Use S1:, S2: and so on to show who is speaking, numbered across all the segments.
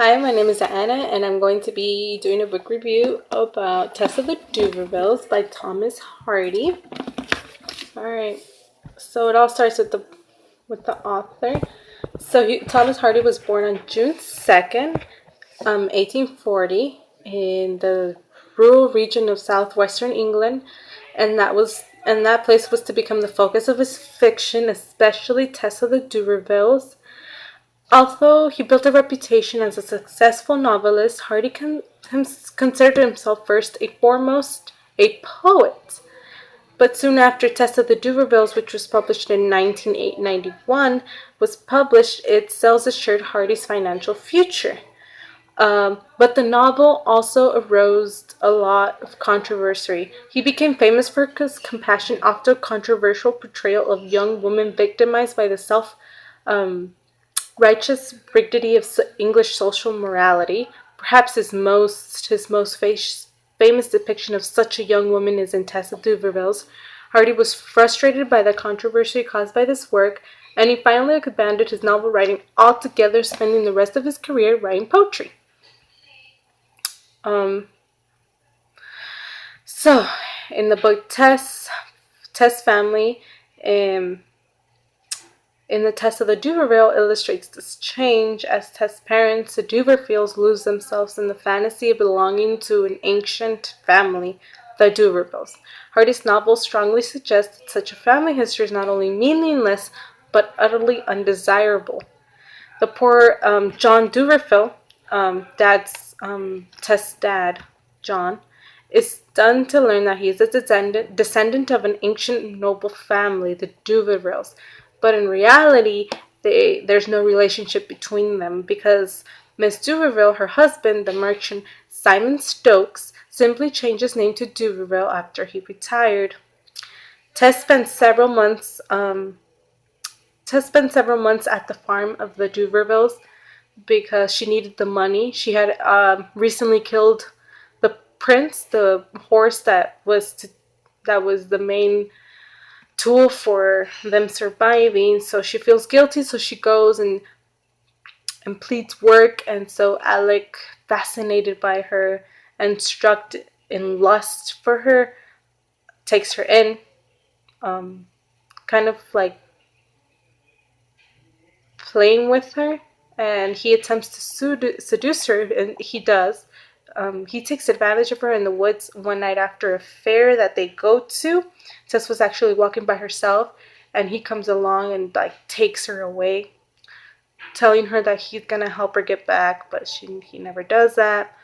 S1: Hi, my name is Anna, and I'm going to be doing a book review about Tess of the Duvervilles by Thomas Hardy. All right, so it all starts with the author. Thomas Hardy was born on June 2nd, 1840, in the rural region of southwestern England, and that place was to become the focus of his fiction, especially Tess of the Duvervilles. Although he built a reputation as a successful novelist, Hardy considered himself first and foremost a poet. But soon after Tess of the Duvervilles, which was published in 1991, was published, its sales assured Hardy's financial future. But the novel also aroused a lot of controversy. He became famous for his compassionate, often controversial portrayal of young women victimized by the um, righteous rigidity of English social morality. Perhaps his most famous depiction of such a young woman is in Tess of Duvervilles. Hardy was frustrated by the controversy caused by this work, and he finally abandoned his novel writing altogether, spending the rest of his career writing poetry. Um, so, in the book Tess family, um, in the Tess of the Duverville illustrates this change as Tess' parents, the Duvervilles, lose themselves in the fantasy of belonging to an ancient family, the Duvervilles. Hardy's novel strongly suggests that such a family history is not only meaningless, but utterly undesirable. The poor John Duverville, Tess' dad, John, is stunned to learn that he is a descendant of an ancient noble family, the Duvervilles. But in reality, there's no relationship between them because Miss Duverville, her husband, the merchant Simon Stokes, simply changed his name to Duverville after he retired. Tess spent several months. Tess spent several months at the farm of the Duvervilles because she needed the money. She had recently killed the prince, the horse that was the main tool for them surviving. So she feels guilty, so she goes and pleads work. And so Alec, fascinated by her and struck in lust for her, takes her in, kind of like playing with her, and he attempts to seduce her, and he does. He takes advantage of her in the woods one night after a fair that they go to. Tess was actually walking by herself, and he comes along and takes her away, telling her that he's gonna help her get back, but he never does that.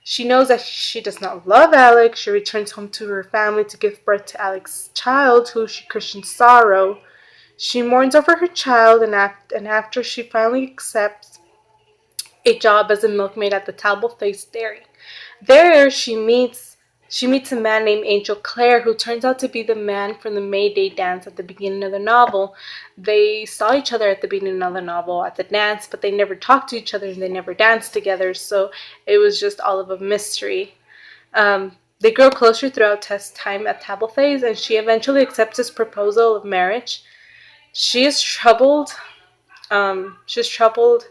S1: She knows that she does not love Alec. She returns home to her family to give birth to Alec's child, who she christens Sorrow. She mourns over her child, and after she finally accepts a job as a milkmaid at the Talbot-Face Dairy. There, she meets a man named Angel Clare, who turns out to be the man from the May Day dance at the beginning of the novel. They saw each other at the beginning of the novel at the dance, but they never talked to each other and they never danced together, so it was just all of a mystery. They grow closer throughout Tess' time at Talbot-Face, and she eventually accepts his proposal of marriage. She is troubled. She's troubled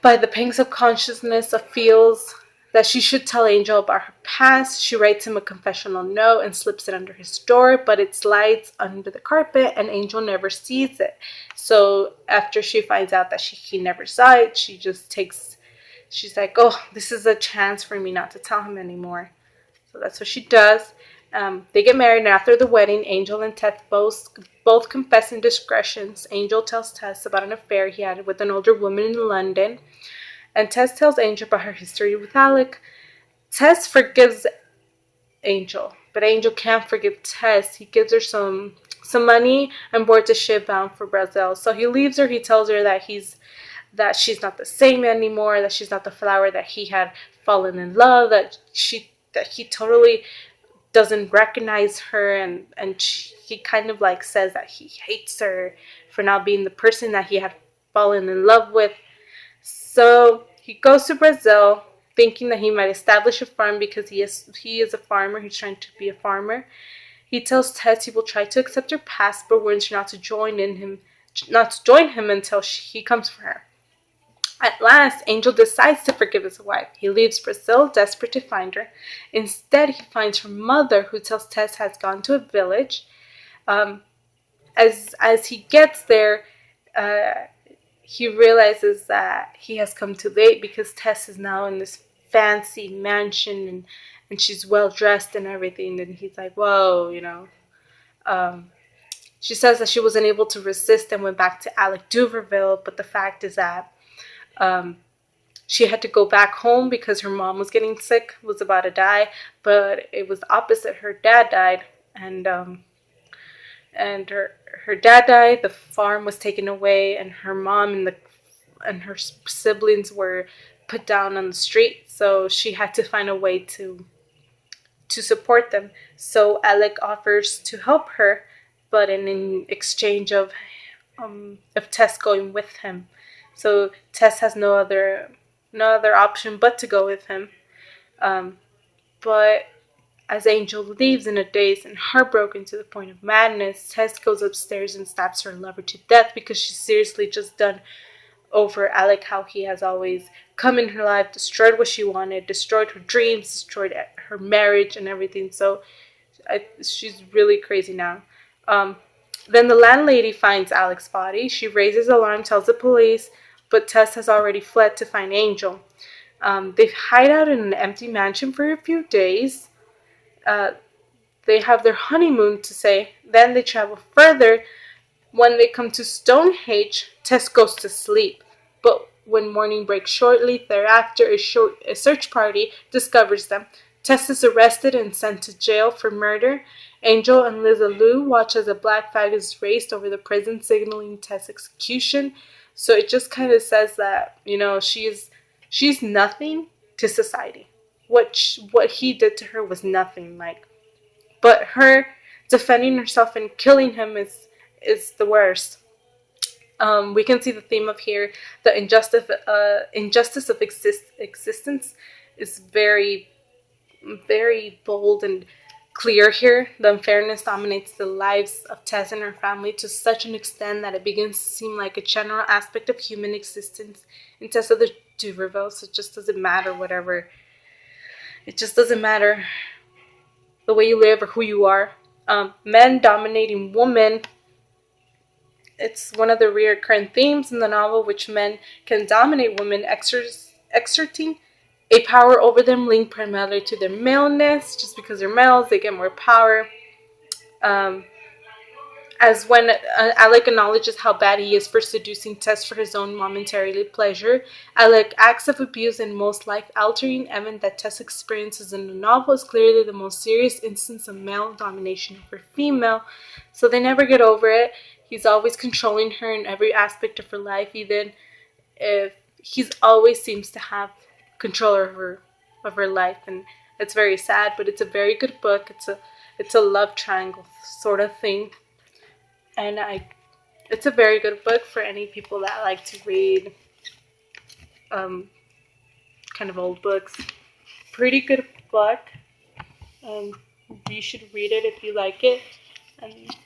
S1: by the pangs of consciousness of feels that she should tell Angel about her past. She writes him a confessional note and slips it under his door, but it slides under the carpet and Angel never sees it. So after she finds out that he never saw it, she's like, oh, this is a chance for me not to tell him anymore. So that's what she does. They get married, and after the wedding, Angel and Tess both confess indiscretions. Angel tells Tess about an affair he had with an older woman in London, and Tess tells Angel about her history with Alec. Tess forgives Angel, but Angel can't forgive Tess. He gives her some money and boards a ship bound for Brazil. So he leaves her. He tells her that she's not the same anymore, that she's not the flower that he had fallen in love, that he totally doesn't recognize her, and he kind of says that he hates her for not being the person that he had fallen in love with. So he goes to Brazil thinking that he might establish a farm because he is a farmer. He's trying to be a farmer. He tells Tess he will try to accept her passport, warns her not to join him until he comes for her. At last, Angel decides to forgive his wife. He leaves Brazil, desperate to find her. Instead, he finds her mother, who tells Tess has gone to a village. Um, as he gets there, uh, he realizes that he has come too late because Tess is now in this fancy mansion, and she's well dressed and everything. And he's like, whoa, you know. Um, she says that she wasn't able to resist and went back to Alec Duverville, but the fact is that um, she had to go back home because her mom was getting sick, was about to die, but it was the opposite. Her dad died, and her dad died. The farm was taken away, and her mom and her siblings were put down on the street. So she had to find a way to support them. So Alec offers to help her, but in exchange of Tess going with him. So Tess has no other option but to go with him. But as Angel leaves in a daze and heartbroken to the point of madness, Tess goes upstairs and stabs her lover to death because she's seriously just done over Alec, how he has always come in her life, destroyed what she wanted, destroyed her dreams, destroyed her marriage and everything. So she's really crazy now. Then the landlady finds Alec's body. She raises alarm, tells the police, but Tess has already fled to find Angel. They hide out in an empty mansion for a few days. They have their honeymoon to say. Then they travel further. When they come to Stonehenge, Tess goes to sleep. But when morning breaks shortly thereafter, a search party discovers them. Tess is arrested and sent to jail for murder. Angel and Liza Lou watch as a black flag is raised over the prison, signaling Tess' execution. So it just kind of says that, you know, she's nothing to society. What he did to her was nothing. But her defending herself and killing him is the worst. We can see the theme of here. The injustice of existence is very, very bold and clear here. The unfairness dominates the lives of Tess and her family to such an extent that it begins to seem like a general aspect of human existence in Tess of the Duverville. So it just doesn't matter whatever. It just doesn't matter the way you live or who you are. Men dominating women. It's one of the recurrent themes in the novel, which men can dominate women, exerting a power over them linked primarily to their maleness. Just because they're males, they get more power. As when Alec acknowledges how bad he is for seducing Tess for his own momentary pleasure, Alec acts of abuse and most life-altering event that Tess experiences in the novel is clearly the most serious instance of male domination over female. So they never get over it. He's always controlling her in every aspect of her life, even if he always seems to have control of her life, and it's very sad. But it's a very good book. It's a love triangle sort of thing. And it's a very good book for any people that like to read kind of old books. Pretty good book. You should read it if you like it. And